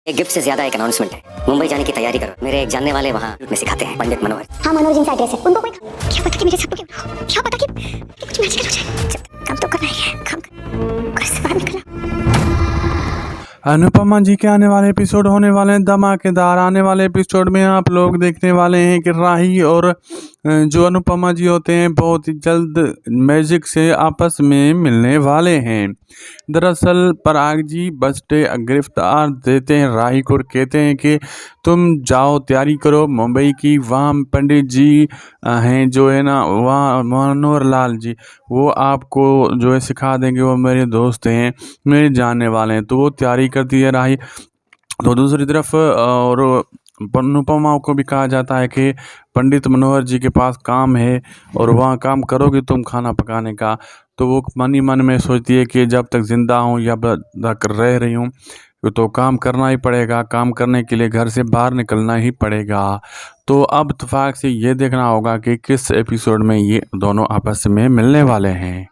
एक गिफ्ट से ज्यादा एक अनाउंसमेंट है। मुंबई जाने की तैयारी करो। मेरे एक जानने वाले वहाँ में सिखाते हैं, पंडित मनोहर। हाँ, मनोहर जी का एड्रेस है। उनको कोई क्या पता कि मेरे साथ क्या पता कि कुछ मैजिकल हो जाए। जब काम तो करना ही है, काम घर से बाहर निकलना। अनुपमा जी के आने वाले एपिसोड होने वाले हैं धमाकेदार। आने वाले एपिसोड में आप लोग देखने वाले हैं कि राही और जो अनुपमा जी होते हैं बहुत ही जल्द मैजिक से आपस में मिलने वाले हैं। दरअसल पराग जी बस गिरफ्तार देते हैं राही को और कहते हैं कि तुम जाओ तैयारी करो मुंबई की। वहाँ पंडित जी हैं जो है ना, वहाँ मनोहर लाल जी, वो आपको जो है सिखा देंगे। वो मेरे दोस्त हैं, मेरे जानने वाले हैं। तो वो तैयारी करती है राही। तो दूसरी तरफ और अनुपमा को भी कहा जाता है कि पंडित मनोहर जी के पास काम है और वहाँ काम करोगे तुम खाना पकाने का। तो वो मन ही मन में सोचती है कि जब तक ज़िंदा हूँ या कर रह रही हूँ तो काम करना ही पड़ेगा। काम करने के लिए घर से बाहर निकलना ही पड़ेगा। तो अब इत्तेफाक से ये देखना होगा कि किस एपिसोड में ये दोनों आपस में मिलने वाले हैं।